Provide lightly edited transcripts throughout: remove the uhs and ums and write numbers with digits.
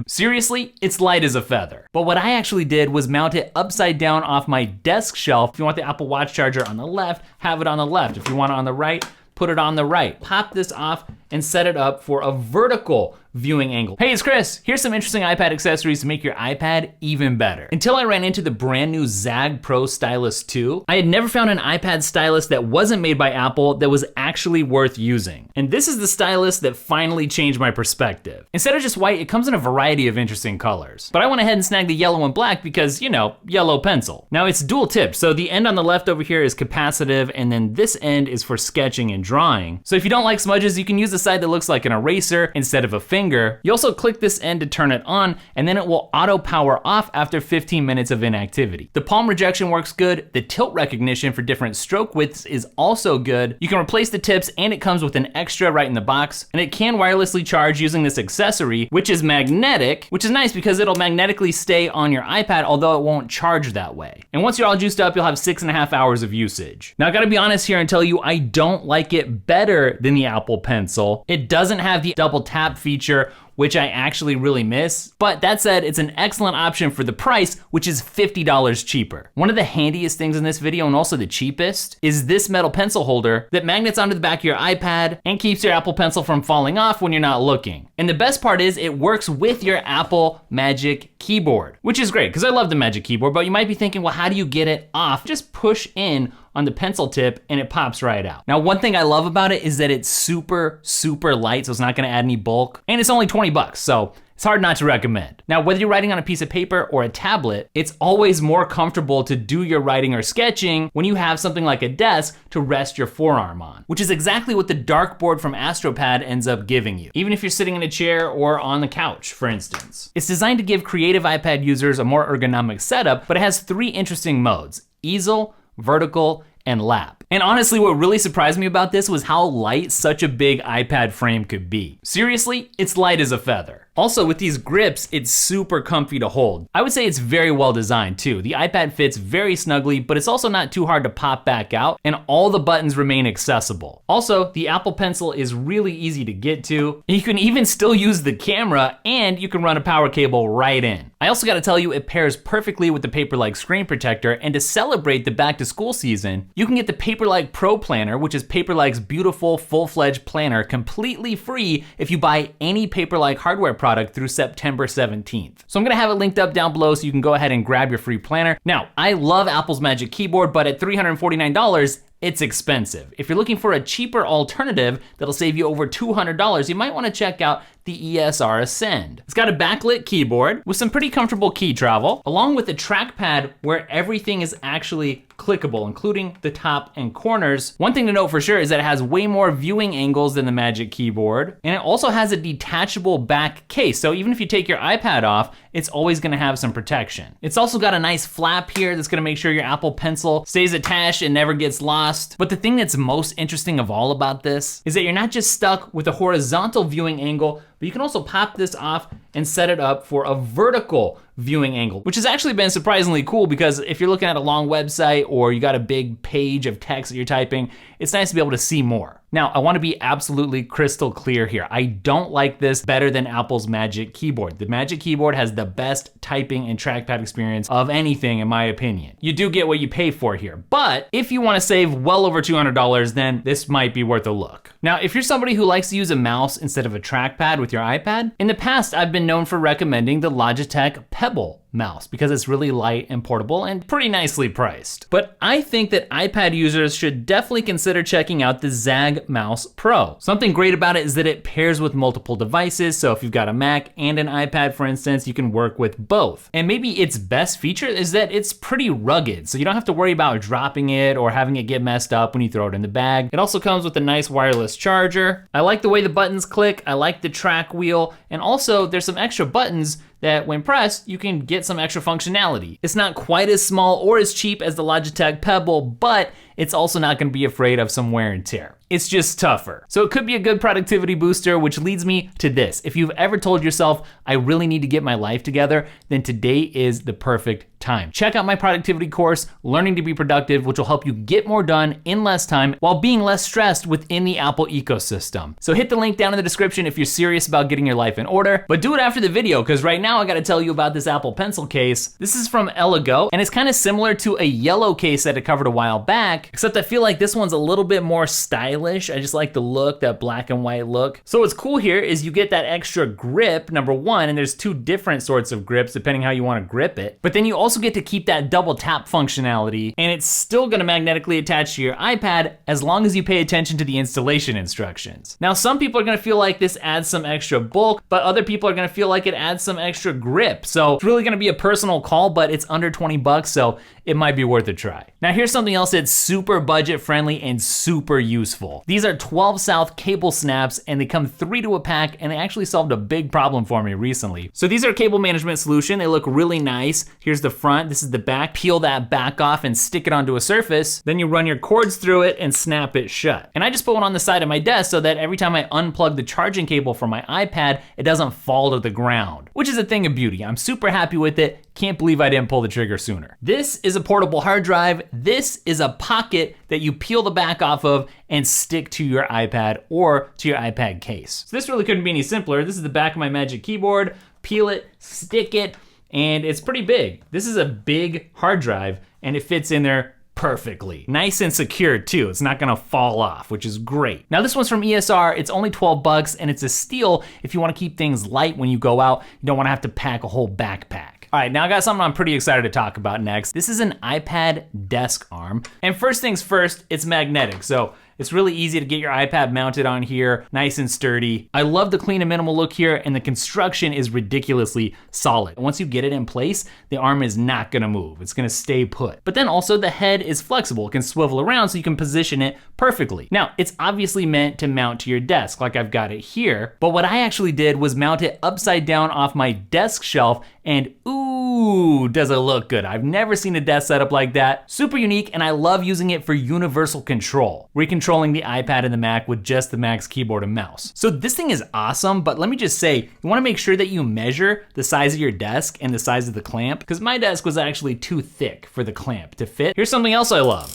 Seriously, it's light as a feather. But what I actually did was mount it upside down off my desk shelf. If you want the Apple Watch charger on the left, have it on the left. If you want it on the right, put it on the right. Pop this off and set it up for a vertical viewing angle. Hey, it's Chris. Here's some interesting iPad accessories to make your iPad even better. Until I ran into the brand new Zag Pro Stylus 2, I had never found an iPad stylus that wasn't made by Apple that was actually worth using. And this is the stylus that finally changed my perspective. Instead of just white, it comes in a variety of interesting colors. But I went ahead and snagged the yellow and black because, you know, yellow pencil. Now it's dual tip, so the end on the left over here is capacitive, and then this end is for sketching and drawing. So if you don't like smudges, you can use the side that looks like an eraser instead of a finger. You also click this end to turn it on, and then it will auto power off after 15 minutes of inactivity. The palm rejection works good. The tilt recognition for different stroke widths is also good. You can replace the tips, and it comes with an extra right in the box, and it can wirelessly charge using this accessory, which is magnetic, which is nice because it'll magnetically stay on your iPad, although it won't charge that way. And once you're all juiced up, you'll have 6.5 hours of usage. Now I gotta be honest here and tell you, I don't like it better than the Apple Pencil. It doesn't have the double tap feature, which I actually really miss. But that said, it's an excellent option for the price, which is $50 cheaper. One of the handiest things in this video, and also the cheapest, is this metal pencil holder that magnets onto the back of your iPad and keeps your Apple Pencil from falling off when you're not looking. And the best part is it works with your Apple Magic Keyboard, which is great because I love the Magic Keyboard, but you might be thinking, well, how do you get it off? Just push in on the pencil tip and it pops right out. Now, one thing I love about it is that it's super, super light, so it's not gonna add any bulk, and it's only 20 bucks, so it's hard not to recommend. Now, whether you're writing on a piece of paper or a tablet, it's always more comfortable to do your writing or sketching when you have something like a desk to rest your forearm on, which is exactly what the dartboard from AstroPad ends up giving you, even if you're sitting in a chair or on the couch, for instance. It's designed to give creative iPad users a more ergonomic setup, but it has 3 interesting modes: easel, vertical, and lap. And honestly, what really surprised me about this was how light such a big iPad frame could be. Seriously, it's light as a feather. Also, with these grips, it's super comfy to hold. I would say it's very well designed too. The iPad fits very snugly, but it's also not too hard to pop back out, and all the buttons remain accessible. Also, the Apple Pencil is really easy to get to. You can even still use the camera, and you can run a power cable right in. I also gotta tell you, it pairs perfectly with the Paperlike screen protector, and to celebrate the back to school season, you can get the Paperlike Pro Planner, which is Paperlike's beautiful full-fledged planner, completely free if you buy any Paperlike hardware product through September 17th. So I'm gonna have it linked up down below so you can go ahead and grab your free planner. Now, I love Apple's Magic Keyboard, but at $349, it's expensive. If you're looking for a cheaper alternative that'll save you over $200, you might wanna check out the ESR Ascend. It's got a backlit keyboard with some pretty comfortable key travel, along with a trackpad where everything is actually clickable, including the top and corners. One thing to note for sure is that it has way more viewing angles than the Magic Keyboard, and it also has a detachable back case, so even if you take your iPad off, it's always gonna have some protection. It's also got a nice flap here that's gonna make sure your Apple Pencil stays attached and never gets lost. But the thing that's most interesting of all about this is that you're not just stuck with a horizontal viewing angle, but you can also pop this off and set it up for a vertical viewing angle, which has actually been surprisingly cool because if you're looking at a long website or you got a big page of text that you're typing, it's nice to be able to see more. Now, I wanna be absolutely crystal clear here. I don't like this better than Apple's Magic Keyboard. The Magic Keyboard has the best typing and trackpad experience of anything, in my opinion. You do get what you pay for here, but if you wanna save well over $200, then this might be worth a look. Now, if you're somebody who likes to use a mouse instead of a trackpad with your iPad, in the past, I've been known for recommending the Logitech Pebble mouse because it's really light and portable and pretty nicely priced. But I think that iPad users should definitely consider checking out the Zag Mouse Pro. Something great about it is that it pairs with multiple devices, so if you've got a Mac and an iPad, for instance, you can work with both. And maybe its best feature is that it's pretty rugged, so you don't have to worry about dropping it or having it get messed up when you throw it in the bag. It also comes with a nice wireless charger. I like the way the buttons click, I like the track wheel, and also there's some extra buttons that when pressed, you can get some extra functionality. It's not quite as small or as cheap as the Logitech Pebble, but it's also not gonna be afraid of some wear and tear. It's just tougher. So it could be a good productivity booster, which leads me to this. If you've ever told yourself, I really need to get my life together, then today is the perfect time. Check out my productivity course, Learning to be Productive, which will help you get more done in less time while being less stressed within the Apple ecosystem. So hit the link down in the description if you're serious about getting your life in order, but do it after the video, because right now I gotta tell you about this Apple Pencil case. This is from Elegoo, and it's kind of similar to a yellow case that I covered a while back, except I feel like this one's a little bit more stylish. I just like the look, that black and white look. So what's cool here is you get that extra grip, number one, and there's two different sorts of grips depending how you want to grip it. But then you also get to keep that double tap functionality, and it's still gonna magnetically attach to your iPad as long as you pay attention to the installation instructions. Now, some people are gonna feel like this adds some extra bulk, but other people are gonna feel like it adds some extra grip. So it's really gonna be a personal call, but it's under 20 bucks, so it might be worth a try. Now here's something else that's super budget friendly and super useful. These are 12 South cable snaps, and they come 3 to a pack, and they actually solved a big problem for me recently. So these are a cable management solution. They look really nice. Here's the front, this is the back. Peel that back off and stick it onto a surface. Then you run your cords through it and snap it shut. And I just put one on the side of my desk so that every time I unplug the charging cable from my iPad, it doesn't fall to the ground, which is a thing of beauty. I'm super happy with it. Can't believe I didn't pull the trigger sooner. This is a portable hard drive. This is a pocket that you peel the back off of and stick to your iPad or to your iPad case. So this really couldn't be any simpler. This is the back of my Magic Keyboard. Peel it, stick it, and it's pretty big. This is a big hard drive, and it fits in there perfectly. Nice and secure too. It's not gonna fall off, which is great. Now this one's from ESR. It's only 12 bucks, and it's a steal if you wanna keep things light when you go out. You don't wanna have to pack a whole backpack. All right, now I got something I'm pretty excited to talk about next. This is an iPad desk arm. And first things first, it's magnetic. So it's really easy to get your iPad mounted on here, nice and sturdy. I love the clean and minimal look here, and the construction is ridiculously solid. Once you get it in place, the arm is not gonna move. It's gonna stay put. But then also the head is flexible. It can swivel around so you can position it perfectly. Now, it's obviously meant to mount to your desk like I've got it here, but what I actually did was mount it upside down off my desk shelf, and ooh, does it look good. I've never seen a desk setup like that. Super unique, and I love using it for universal control, where you controlling the iPad and the Mac with just the Mac's keyboard and mouse. So this thing is awesome, but let me just say, you wanna make sure that you measure the size of your desk and the size of the clamp, because my desk was actually too thick for the clamp to fit. Here's something else I love.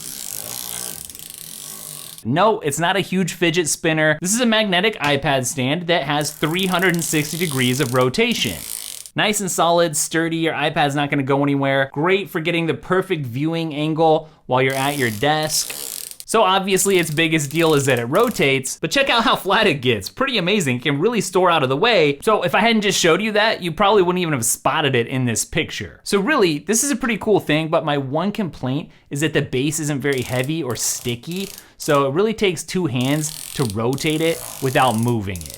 No, it's not a huge fidget spinner. This is a magnetic iPad stand that has 360 degrees of rotation. Nice and solid, sturdy, your iPad's not gonna go anywhere. Great for getting the perfect viewing angle while you're at your desk. So obviously its biggest deal is that it rotates, but check out how flat it gets. Pretty amazing, it can really store out of the way. So if I hadn't just showed you that, you probably wouldn't even have spotted it in this picture. So really, this is a pretty cool thing, but my one complaint is that the base isn't very heavy or sticky, so it really takes 2 hands to rotate it without moving it.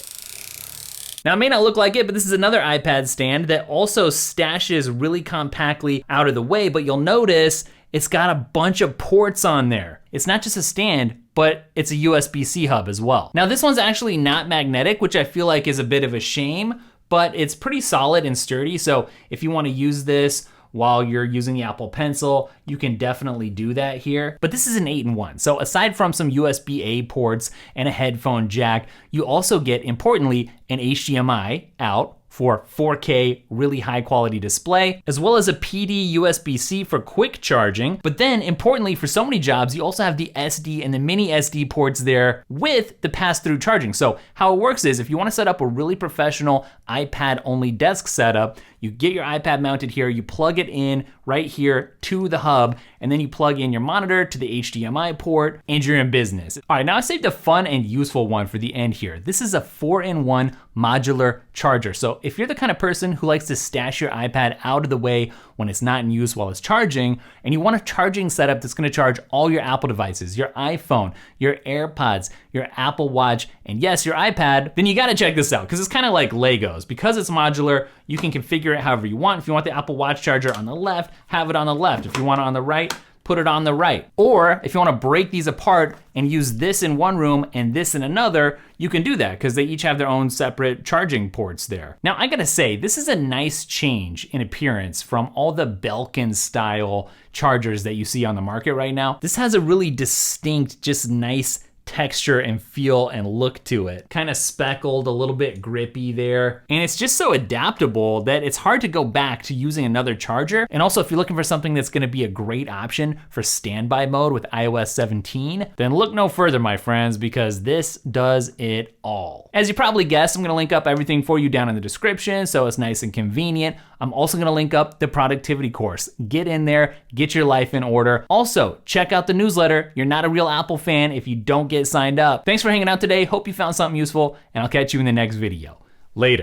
Now it may not look like it, but this is another iPad stand that also stashes really compactly out of the way, but you'll notice it's got a bunch of ports on there. It's not just a stand, but it's a USB-C hub as well. Now this one's actually not magnetic, which I feel like is a bit of a shame, but it's pretty solid and sturdy. So if you wanna use this while you're using the Apple Pencil, you can definitely do that here. But this is an 8-in-1. So aside from some USB-A ports and a headphone jack, you also get, importantly, an HDMI out for 4K, really high quality display, as well as a PD USB-C for quick charging. But then importantly for so many jobs, you also have the SD and the mini SD ports there with the pass-through charging. So how it works is if you wanna set up a really professional iPad only desk setup, you get your iPad mounted here, you plug it in right here to the hub, and then you plug in your monitor to the HDMI port, and you're in business. All right, now I saved a fun and useful one for the end here. This is a 4-in-1 modular charger. So if you're the kind of person who likes to stash your iPad out of the way when it's not in use while it's charging, and you want a charging setup that's gonna charge all your Apple devices, your iPhone, your AirPods, your Apple Watch, and yes, your iPad, then you gotta check this out, because it's kind of like Legos. Because it's modular, you can configure it however you want. If you want the Apple Watch charger on the left, have it on the left. If you want it on the right, put it on the right. Or if you wanna break these apart and use this in one room and this in another, you can do that because they each have their own separate charging ports there. Now I gotta say, this is a nice change in appearance from all the Belkin style chargers that you see on the market right now. This has a really distinct, just nice texture and feel and look to it. Kind of speckled, a little bit grippy there. And it's just so adaptable that it's hard to go back to using another charger. And also if you're looking for something that's gonna be a great option for standby mode with iOS 17, then look no further, my friends, because this does it all. As you probably guessed, I'm gonna link up everything for you down in the description, so it's nice and convenient. I'm also gonna link up the productivity course. Get in there, get your life in order. Also, check out the newsletter. You're not a real Apple fan if you don't get signed up. Thanks for hanging out today. Hope you found something useful, and I'll catch you in the next video. Later.